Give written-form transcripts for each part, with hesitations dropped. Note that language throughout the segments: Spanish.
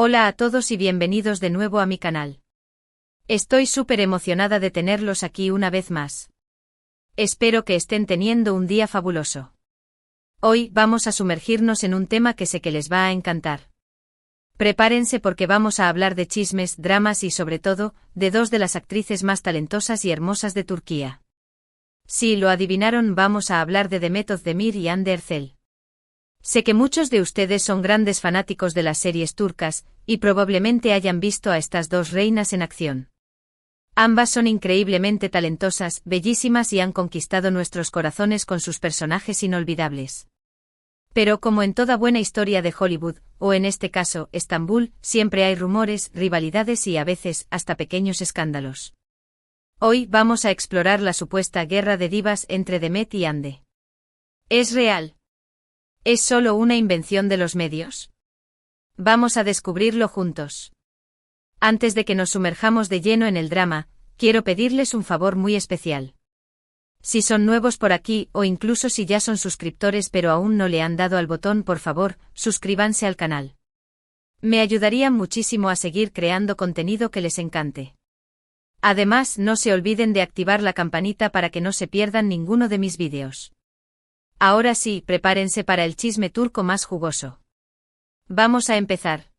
Hola a todos y bienvenidos de nuevo a mi canal. Estoy súper emocionada de tenerlos aquí una vez más. Espero que estén teniendo un día fabuloso. Hoy vamos a sumergirnos en un tema que sé que les va a encantar. Prepárense porque vamos a hablar de chismes, dramas y sobre todo, de dos de las actrices más talentosas y hermosas de Turquía. Si lo adivinaron, vamos a hablar de Demet Özdemir y Hande Erçel. Sé que muchos de ustedes son grandes fanáticos de las series turcas, y probablemente hayan visto a estas dos reinas en acción. Ambas son increíblemente talentosas, bellísimas y han conquistado nuestros corazones con sus personajes inolvidables. Pero como en toda buena historia de Hollywood, o en este caso, Estambul, siempre hay rumores, rivalidades y a veces, hasta pequeños escándalos. Hoy vamos a explorar la supuesta guerra de divas entre Demet y Hande. ¿Es real? ¿Es solo una invención de los medios? Vamos a descubrirlo juntos. Antes de que nos sumerjamos de lleno en el drama, quiero pedirles un favor muy especial. Si son nuevos por aquí o incluso si ya son suscriptores pero aún no le han dado al botón, por favor, suscríbanse al canal. Me ayudarían muchísimo a seguir creando contenido que les encante. Además, no se olviden de activar la campanita para que no se pierdan ninguno de mis vídeos. Ahora sí, prepárense para el chisme turco más jugoso. Vamos a empezar.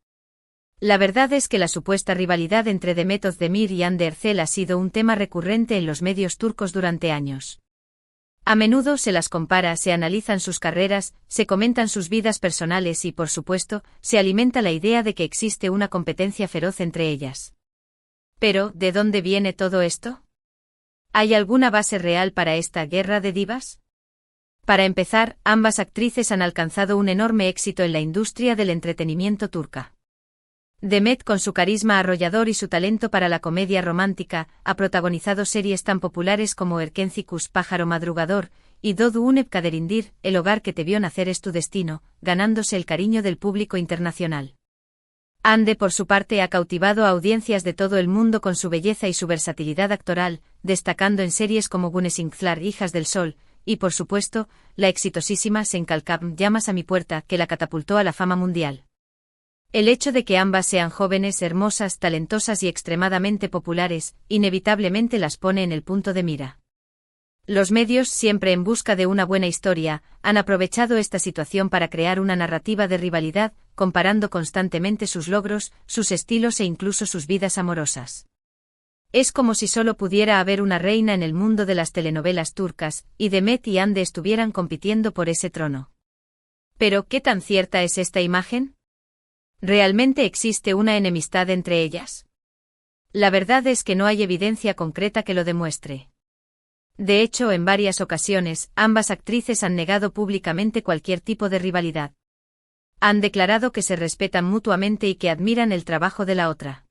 La verdad es que la supuesta rivalidad entre Demet Özdemir y Hande Erçel ha sido un tema recurrente en los medios turcos durante años. A menudo se las compara, se analizan sus carreras, se comentan sus vidas personales y, por supuesto, se alimenta la idea de que existe una competencia feroz entre ellas. Pero, ¿de dónde viene todo esto? ¿Hay alguna base real para esta guerra de divas? Para empezar, ambas actrices han alcanzado un enorme éxito en la industria del entretenimiento turca. Demet, con su carisma arrollador y su talento para la comedia romántica, ha protagonizado series tan populares como Erkenci Pájaro Madrugador, y Doğdu Unep Kaderindir, El hogar que te vio nacer es tu destino, ganándose el cariño del público internacional. Hande, por su parte, ha cautivado a audiencias de todo el mundo con su belleza y su versatilidad actoral, destacando en series como Güneşinkler, Hijas del Sol, y por supuesto, la exitosísima Sen Kalkam, Llamas a mi puerta, que la catapultó a la fama mundial. El hecho de que ambas sean jóvenes, hermosas, talentosas y extremadamente populares, inevitablemente las pone en el punto de mira. Los medios, siempre en busca de una buena historia, han aprovechado esta situación para crear una narrativa de rivalidad, comparando constantemente sus logros, sus estilos e incluso sus vidas amorosas. Es como si solo pudiera haber una reina en el mundo de las telenovelas turcas, y Demet y Hande estuvieran compitiendo por ese trono. Pero, ¿qué tan cierta es esta imagen? ¿Realmente existe una enemistad entre ellas? La verdad es que no hay evidencia concreta que lo demuestre. De hecho, en varias ocasiones, ambas actrices han negado públicamente cualquier tipo de rivalidad. Han declarado que se respetan mutuamente y que admiran el trabajo de la otra.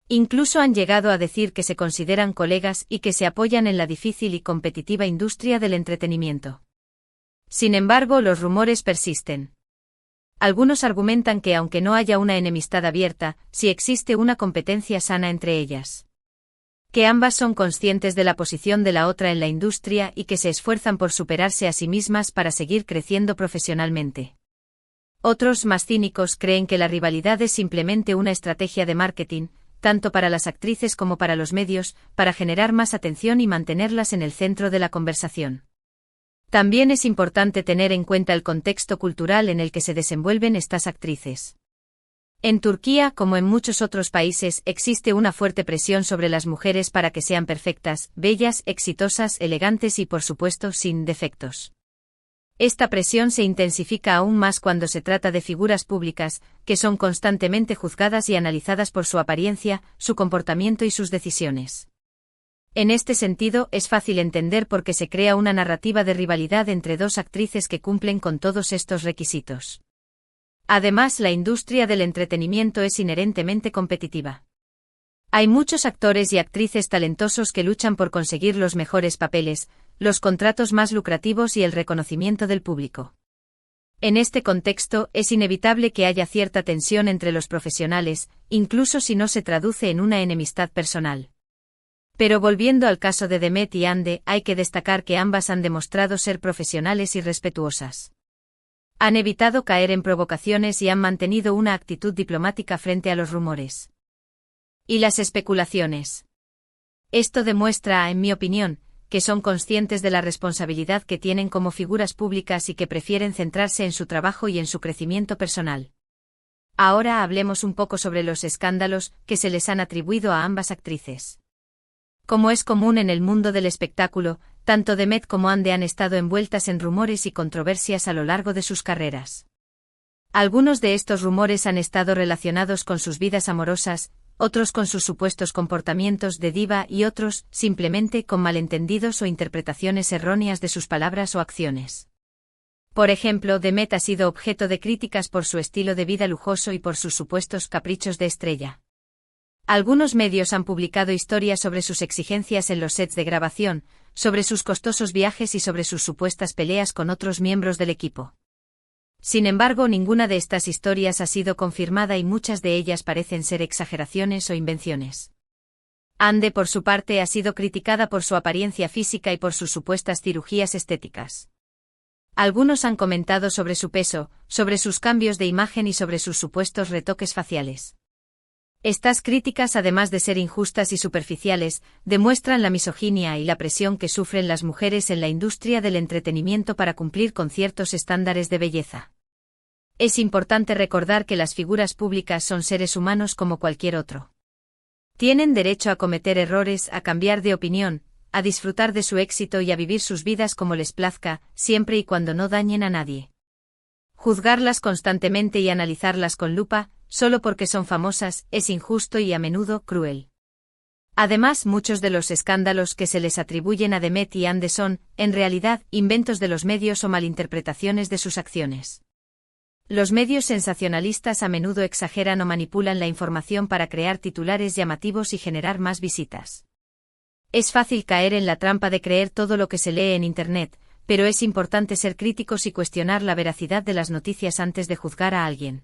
Incluso han llegado a decir que se consideran colegas y que se apoyan en la difícil y competitiva industria del entretenimiento. Sin embargo, los rumores persisten. Algunos argumentan que aunque no haya una enemistad abierta, sí existe una competencia sana entre ellas. Que ambas son conscientes de la posición de la otra en la industria y que se esfuerzan por superarse a sí mismas para seguir creciendo profesionalmente. Otros, más cínicos, creen que la rivalidad es simplemente una estrategia de marketing, tanto para las actrices como para los medios, para generar más atención y mantenerlas en el centro de la conversación. También es importante tener en cuenta el contexto cultural en el que se desenvuelven estas actrices. En Turquía, como en muchos otros países, existe una fuerte presión sobre las mujeres para que sean perfectas, bellas, exitosas, elegantes y, por supuesto, sin defectos. Esta presión se intensifica aún más cuando se trata de figuras públicas, que son constantemente juzgadas y analizadas por su apariencia, su comportamiento y sus decisiones. En este sentido, es fácil entender por qué se crea una narrativa de rivalidad entre dos actrices que cumplen con todos estos requisitos. Además, la industria del entretenimiento es inherentemente competitiva. Hay muchos actores y actrices talentosos que luchan por conseguir los mejores papeles, los contratos más lucrativos y el reconocimiento del público. En este contexto, es inevitable que haya cierta tensión entre los profesionales, incluso si no se traduce en una enemistad personal. Pero volviendo al caso de Demet y Hande, hay que destacar que ambas han demostrado ser profesionales y respetuosas. Han evitado caer en provocaciones y han mantenido una actitud diplomática frente a los rumores y las especulaciones. Esto demuestra, en mi opinión, que son conscientes de la responsabilidad que tienen como figuras públicas y que prefieren centrarse en su trabajo y en su crecimiento personal. Ahora hablemos un poco sobre los escándalos que se les han atribuido a ambas actrices. Como es común en el mundo del espectáculo, tanto Demet como Ande han estado envueltas en rumores y controversias a lo largo de sus carreras. Algunos de estos rumores han estado relacionados con sus vidas amorosas, otros con sus supuestos comportamientos de diva y otros, simplemente, con malentendidos o interpretaciones erróneas de sus palabras o acciones. Por ejemplo, Demet ha sido objeto de críticas por su estilo de vida lujoso y por sus supuestos caprichos de estrella. Algunos medios han publicado historias sobre sus exigencias en los sets de grabación, sobre sus costosos viajes y sobre sus supuestas peleas con otros miembros del equipo. Sin embargo, ninguna de estas historias ha sido confirmada y muchas de ellas parecen ser exageraciones o invenciones. Ande, por su parte, ha sido criticada por su apariencia física y por sus supuestas cirugías estéticas. Algunos han comentado sobre su peso, sobre sus cambios de imagen y sobre sus supuestos retoques faciales. Estas críticas, además de ser injustas y superficiales, demuestran la misoginia y la presión que sufren las mujeres en la industria del entretenimiento para cumplir con ciertos estándares de belleza. Es importante recordar que las figuras públicas son seres humanos como cualquier otro. Tienen derecho a cometer errores, a cambiar de opinión, a disfrutar de su éxito y a vivir sus vidas como les plazca, siempre y cuando no dañen a nadie. Juzgarlas constantemente y analizarlas con lupa, solo porque son famosas, es injusto y a menudo cruel. Además, muchos de los escándalos que se les atribuyen a Demet y Ande son, en realidad, inventos de los medios o malinterpretaciones de sus acciones. Los medios sensacionalistas a menudo exageran o manipulan la información para crear titulares llamativos y generar más visitas. Es fácil caer en la trampa de creer todo lo que se lee en Internet, pero es importante ser críticos y cuestionar la veracidad de las noticias antes de juzgar a alguien.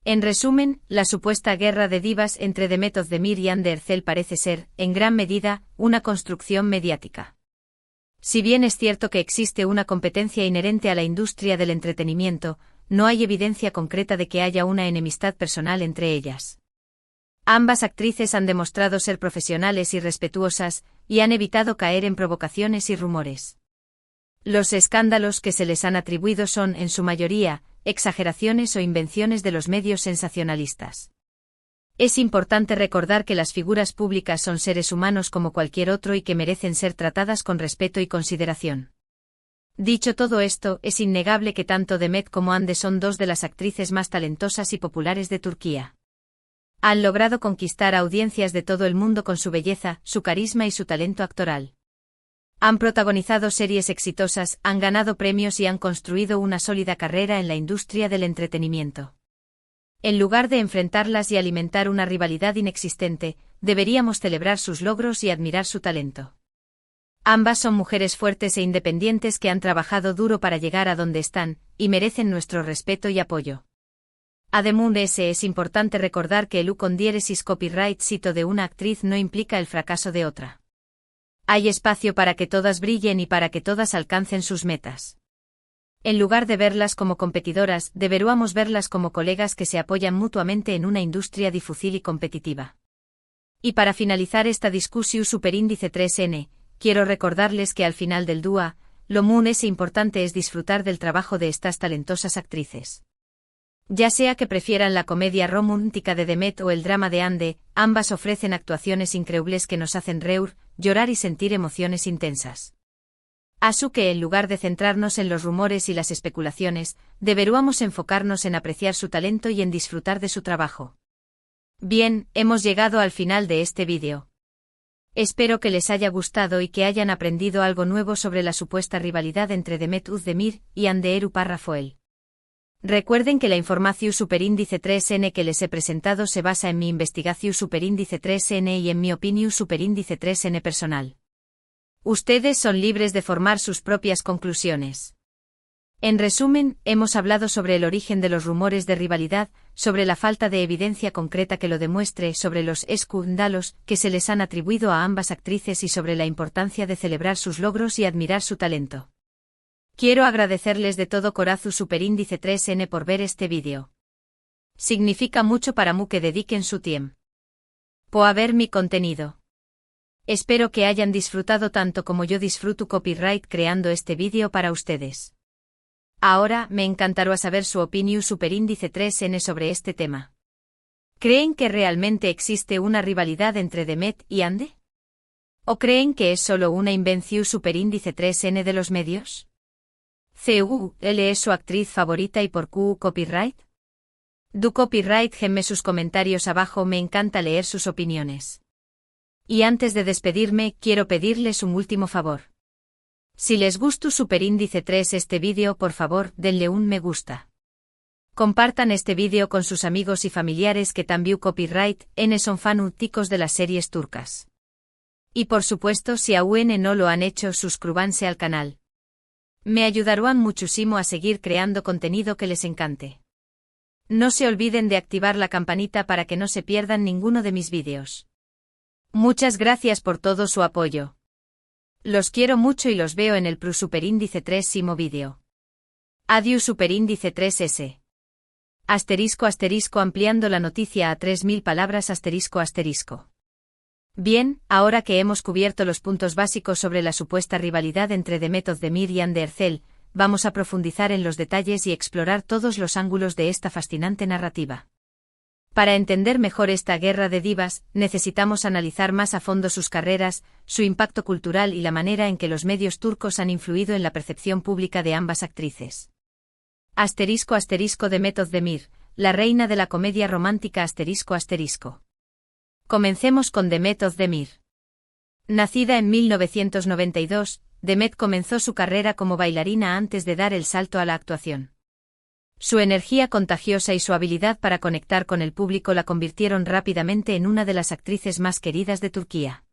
En resumen, la supuesta guerra de divas entre Demet Özdemir y Hande Erçel parece ser, en gran medida, una construcción mediática. Si bien es cierto que existe una competencia inherente a la industria del entretenimiento, no hay evidencia concreta de que haya una enemistad personal entre ellas. Ambas actrices han demostrado ser profesionales y respetuosas, y han evitado caer en provocaciones y rumores. Los escándalos que se les han atribuido son, en su mayoría, exageraciones o invenciones de los medios sensacionalistas. Es importante recordar que las figuras públicas son seres humanos como cualquier otro y que merecen ser tratadas con respeto y consideración. Dicho todo esto, es innegable que tanto Demet como Hande son dos de las actrices más talentosas y populares de Turquía. Han logrado conquistar a audiencias de todo el mundo con su belleza, su carisma y su talento actoral. Han protagonizado series exitosas, han ganado premios y han construido una sólida carrera en la industria del entretenimiento. En lugar de enfrentarlas y alimentar una rivalidad inexistente, deberíamos celebrar sus logros y admirar su talento. Ambas son mujeres fuertes e independientes que han trabajado duro para llegar a donde están, y merecen nuestro respeto y apoyo. Además, es importante recordar que el condiéresis copyright cito de una actriz no implica el fracaso de otra. Hay espacio para que todas brillen y para que todas alcancen sus metas. En lugar de verlas como competidoras, deberíamos verlas como colegas que se apoyan mutuamente en una industria difícil y competitiva. Y para finalizar esta discusión superíndice 3N, quiero recordarles que al final del día, lo más importante es disfrutar del trabajo de estas talentosas actrices. Ya sea que prefieran la comedia romántica de Demet o el drama de Hande, ambas ofrecen actuaciones increíbles que nos hacen reír, llorar y sentir emociones intensas. Así que en lugar de centrarnos en los rumores y las especulaciones, deberíamos enfocarnos en apreciar su talento y en disfrutar de su trabajo. Bien, hemos llegado al final de este vídeo. Espero que les haya gustado y que hayan aprendido algo nuevo sobre la supuesta rivalidad entre Demet Özdemir y Hande Erçel. Recuerden que la información superíndice 3N que les he presentado se basa en mi investigación superíndice 3N y en mi opinión superíndice 3N personal. Ustedes son libres de formar sus propias conclusiones. En resumen, hemos hablado sobre el origen de los rumores de rivalidad, sobre la falta de evidencia concreta que lo demuestre, sobre los escándalos que se les han atribuido a ambas actrices y sobre la importancia de celebrar sus logros y admirar su talento. Quiero agradecerles de todo corazón Superíndice 3N por ver este vídeo. Significa mucho para mí que dediquen su tiempo a ver mi contenido. Espero que hayan disfrutado tanto como yo disfruto copyright creando este vídeo para ustedes. Ahora, me encantará saber su opinión Superíndice 3N sobre este tema. ¿Creen que realmente existe una rivalidad entre Demet y Ande? ¿O creen que es solo una invención Superíndice 3N de los medios? ¿Él es su actriz favorita y por qué copyright? Du copyright gemme sus comentarios abajo, me encanta leer sus opiniones. Y antes de despedirme, quiero pedirles un último favor. Si les gustó Superíndice 3 este vídeo, por favor, denle un me gusta. Compartan este vídeo con sus amigos y familiares que también copyright son fanáticos de las series turcas. Y por supuesto, si aún no lo han hecho, suscríbanse al canal. Me ayudarán muchísimo a seguir creando contenido que les encante. No se olviden de activar la campanita para que no se pierdan ninguno de mis vídeos. Muchas gracias por todo su apoyo. Los quiero mucho y los veo en el Superíndice 3 vídeo. Adiós Superíndice 3S. *** ampliando la noticia a 3000 palabras ***. Bien, ahora que hemos cubierto los puntos básicos sobre la supuesta rivalidad entre Demet Özdemir y Hande Erçel, vamos a profundizar en los detalles y explorar todos los ángulos de esta fascinante narrativa. Para entender mejor esta guerra de divas, necesitamos analizar más a fondo sus carreras, su impacto cultural y la manera en que los medios turcos han influido en la percepción pública de ambas actrices. *** Demet Özdemir, la reina de la comedia romántica ***. Comencemos con Demet Özdemir. Nacida en 1992, Demet comenzó su carrera como bailarina antes de dar el salto a la actuación. Su energía contagiosa y su habilidad para conectar con el público la convirtieron rápidamente en una de las actrices más queridas de Turquía.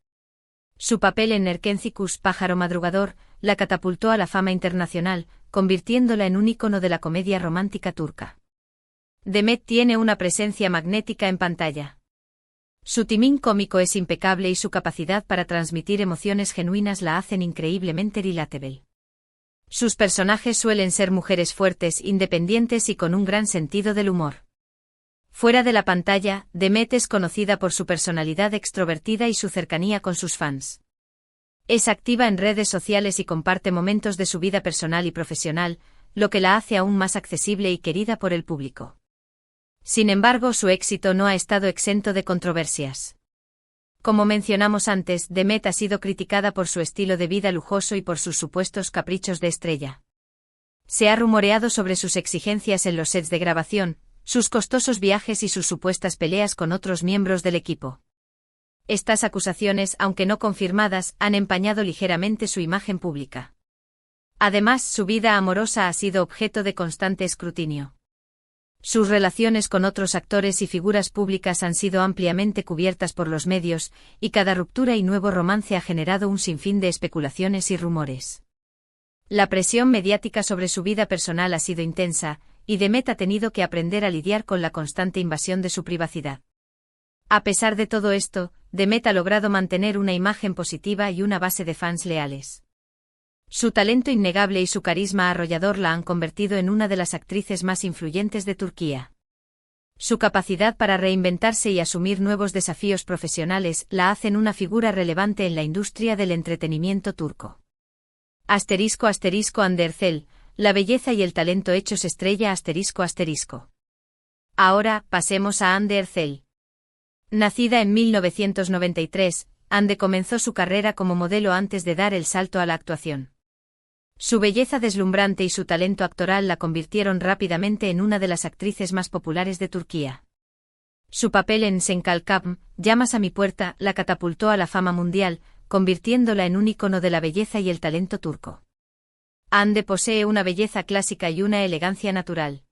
Su papel en Erkencikus, Pájaro Madrugador, la catapultó a la fama internacional, convirtiéndola en un ícono de la comedia romántica turca. Demet tiene una presencia magnética en pantalla. Su timing cómico es impecable y su capacidad para transmitir emociones genuinas la hacen increíblemente relatable. Sus personajes suelen ser mujeres fuertes, independientes y con un gran sentido del humor. Fuera de la pantalla, Demet es conocida por su personalidad extrovertida y su cercanía con sus fans. Es activa en redes sociales y comparte momentos de su vida personal y profesional, lo que la hace aún más accesible y querida por el público. Sin embargo, su éxito no ha estado exento de controversias. Como mencionamos antes, Demet ha sido criticada por su estilo de vida lujoso y por sus supuestos caprichos de estrella. Se ha rumoreado sobre sus exigencias en los sets de grabación, sus costosos viajes y sus supuestas peleas con otros miembros del equipo. Estas acusaciones, aunque no confirmadas, han empañado ligeramente su imagen pública. Además, su vida amorosa ha sido objeto de constante escrutinio. Sus relaciones con otros actores y figuras públicas han sido ampliamente cubiertas por los medios, y cada ruptura y nuevo romance ha generado un sinfín de especulaciones y rumores. La presión mediática sobre su vida personal ha sido intensa, y Demet ha tenido que aprender a lidiar con la constante invasión de su privacidad. A pesar de todo esto, Demet ha logrado mantener una imagen positiva y una base de fans leales. Su talento innegable y su carisma arrollador la han convertido en una de las actrices más influyentes de Turquía. Su capacidad para reinventarse y asumir nuevos desafíos profesionales la hacen una figura relevante en la industria del entretenimiento turco. *** Hande Erçel, la belleza y el talento hechos estrella ***. Ahora, pasemos a Hande Erçel. Nacida en 1993, Hande comenzó su carrera como modelo antes de dar el salto a la actuación. Su belleza deslumbrante y su talento actoral la convirtieron rápidamente en una de las actrices más populares de Turquía. Su papel en Sen Kalkam, Llamas a mi puerta, la catapultó a la fama mundial, convirtiéndola en un ícono de la belleza y el talento turco. Hande posee una belleza clásica y una elegancia natural.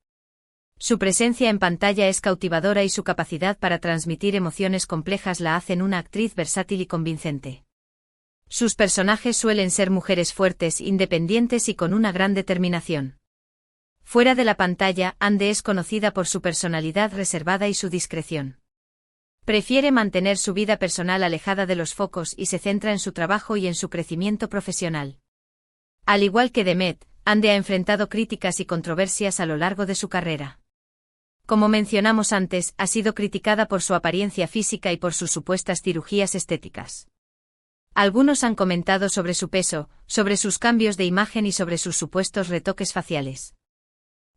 Su presencia en pantalla es cautivadora y su capacidad para transmitir emociones complejas la hacen una actriz versátil y convincente. Sus personajes suelen ser mujeres fuertes, independientes y con una gran determinación. Fuera de la pantalla, Hande es conocida por su personalidad reservada y su discreción. Prefiere mantener su vida personal alejada de los focos y se centra en su trabajo y en su crecimiento profesional. Al igual que Demet, Ande ha enfrentado críticas y controversias a lo largo de su carrera. Como mencionamos antes, ha sido criticada por su apariencia física y por sus supuestas cirugías estéticas. Algunos han comentado sobre su peso, sobre sus cambios de imagen y sobre sus supuestos retoques faciales.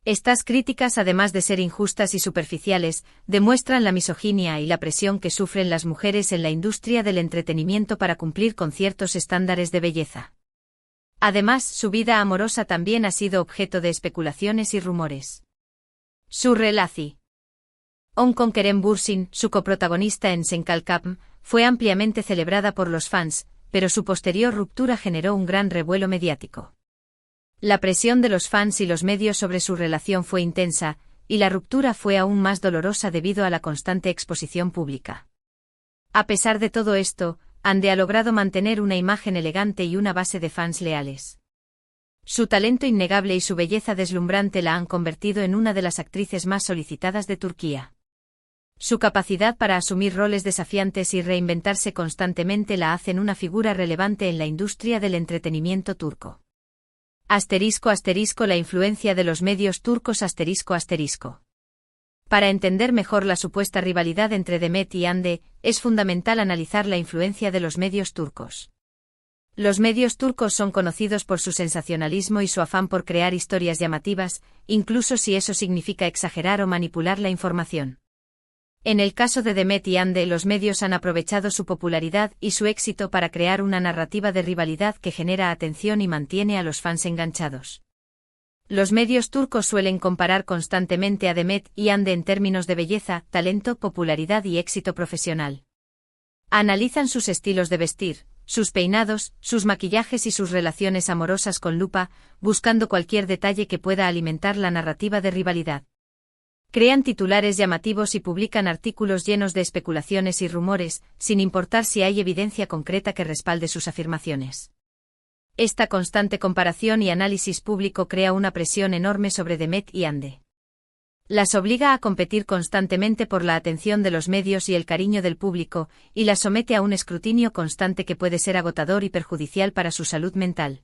Estas críticas, además de ser injustas y superficiales, demuestran la misoginia y la presión que sufren las mujeres en la industria del entretenimiento para cumplir con ciertos estándares de belleza. Además, su vida amorosa también ha sido objeto de especulaciones y rumores. Su relación con Kerem Bürsin, su coprotagonista en Senkalkapm, fue ampliamente celebrada por los fans, pero su posterior ruptura generó un gran revuelo mediático. La presión de los fans y los medios sobre su relación fue intensa, y la ruptura fue aún más dolorosa debido a la constante exposición pública. A pesar de todo esto, Ande ha logrado mantener una imagen elegante y una base de fans leales. Su talento innegable y su belleza deslumbrante la han convertido en una de las actrices más solicitadas de Turquía. Su capacidad para asumir roles desafiantes y reinventarse constantemente la hacen una figura relevante en la industria del entretenimiento turco. *** La influencia de los medios turcos ***. Para entender mejor la supuesta rivalidad entre Demet y Hande, es fundamental analizar la influencia de los medios turcos. Los medios turcos son conocidos por su sensacionalismo y su afán por crear historias llamativas, incluso si eso significa exagerar o manipular la información. En el caso de Demet y Hande, los medios han aprovechado su popularidad y su éxito para crear una narrativa de rivalidad que genera atención y mantiene a los fans enganchados. Los medios turcos suelen comparar constantemente a Demet y Hande en términos de belleza, talento, popularidad y éxito profesional. Analizan sus estilos de vestir, sus peinados, sus maquillajes y sus relaciones amorosas con lupa, buscando cualquier detalle que pueda alimentar la narrativa de rivalidad. Crean titulares llamativos y publican artículos llenos de especulaciones y rumores, sin importar si hay evidencia concreta que respalde sus afirmaciones. Esta constante comparación y análisis público crea una presión enorme sobre Demet y Hande. Las obliga a competir constantemente por la atención de los medios y el cariño del público, y las somete a un escrutinio constante que puede ser agotador y perjudicial para su salud mental.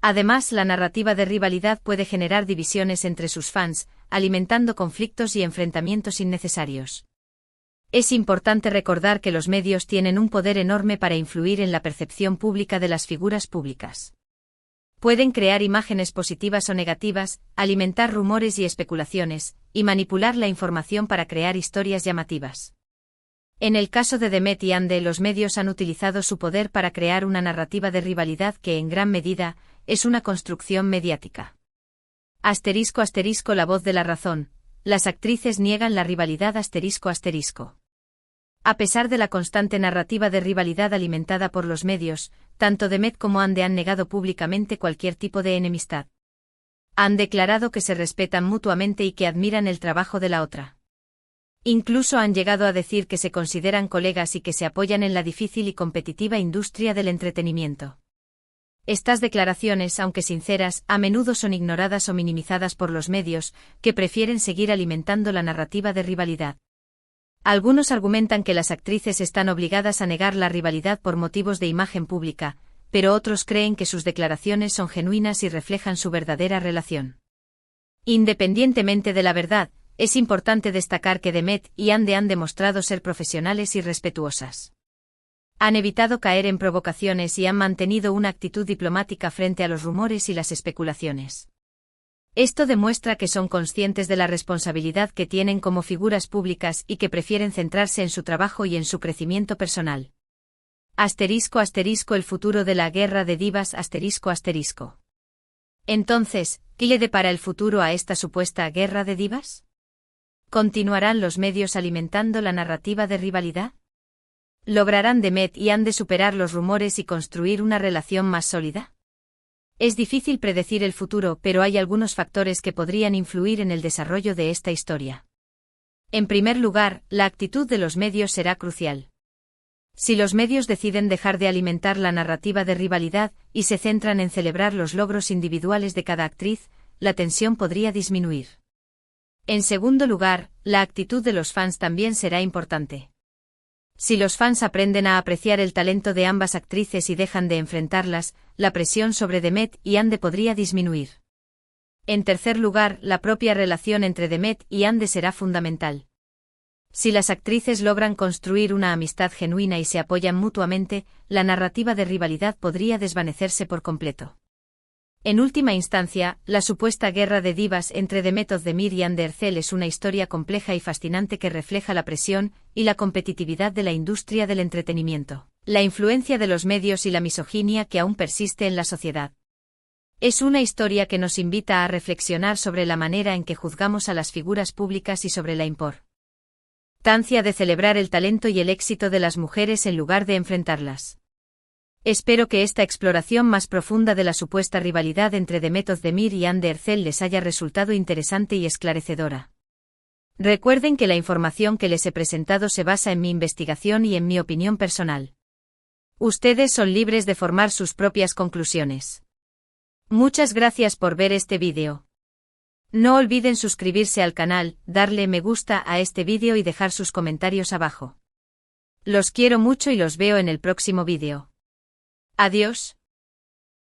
Además, la narrativa de rivalidad puede generar divisiones entre sus fans, alimentando conflictos y enfrentamientos innecesarios. Es importante recordar que los medios tienen un poder enorme para influir en la percepción pública de las figuras públicas. Pueden crear imágenes positivas o negativas, alimentar rumores y especulaciones, y manipular la información para crear historias llamativas. En el caso de Demet y Hande, los medios han utilizado su poder para crear una narrativa de rivalidad que en gran medida es una construcción mediática. *** La voz de la razón. Las actrices niegan la rivalidad ***. A pesar de la constante narrativa de rivalidad alimentada por los medios, tanto Demet como Hande han negado públicamente cualquier tipo de enemistad. Han declarado que se respetan mutuamente y que admiran el trabajo de la otra. Incluso han llegado a decir que se consideran colegas y que se apoyan en la difícil y competitiva industria del entretenimiento. Estas declaraciones, aunque sinceras, a menudo son ignoradas o minimizadas por los medios, que prefieren seguir alimentando la narrativa de rivalidad. Algunos argumentan que las actrices están obligadas a negar la rivalidad por motivos de imagen pública, pero otros creen que sus declaraciones son genuinas y reflejan su verdadera relación. Independientemente de la verdad, es importante destacar que Demet y Hande han demostrado ser profesionales y respetuosas. Han evitado caer en provocaciones y han mantenido una actitud diplomática frente a los rumores y las especulaciones. Esto demuestra que son conscientes de la responsabilidad que tienen como figuras públicas y que prefieren centrarse en su trabajo y en su crecimiento personal. *** El futuro de la guerra de divas ***. Entonces, ¿qué le depara el futuro a esta supuesta guerra de divas? ¿Continuarán los medios alimentando la narrativa de rivalidad? ¿Lograrán Demet y Hande superar los rumores y construir una relación más sólida? Es difícil predecir el futuro, pero hay algunos factores que podrían influir en el desarrollo de esta historia. En primer lugar, la actitud de los medios será crucial. Si los medios deciden dejar de alimentar la narrativa de rivalidad y se centran en celebrar los logros individuales de cada actriz, la tensión podría disminuir. En segundo lugar, la actitud de los fans también será importante. Si los fans aprenden a apreciar el talento de ambas actrices y dejan de enfrentarlas, la presión sobre Demet y Ande podría disminuir. En tercer lugar, la propia relación entre Demet y Ande será fundamental. Si las actrices logran construir una amistad genuina y se apoyan mutuamente, la narrativa de rivalidad podría desvanecerse por completo. En última instancia, la supuesta guerra de divas entre Demet Özdemir y Hande Erçel es una historia compleja y fascinante que refleja la presión y la competitividad de la industria del entretenimiento, la influencia de los medios y la misoginia que aún persiste en la sociedad. Es una historia que nos invita a reflexionar sobre la manera en que juzgamos a las figuras públicas y sobre la importancia de celebrar el talento y el éxito de las mujeres en lugar de enfrentarlas. Espero que esta exploración más profunda de la supuesta rivalidad entre Demet Özdemir y Hande Erçel les haya resultado interesante y esclarecedora. Recuerden que la información que les he presentado se basa en mi investigación y en mi opinión personal. Ustedes son libres de formar sus propias conclusiones. Muchas gracias por ver este vídeo. No olviden suscribirse al canal, darle me gusta a este vídeo y dejar sus comentarios abajo. Los quiero mucho y los veo en el próximo vídeo. Adiós.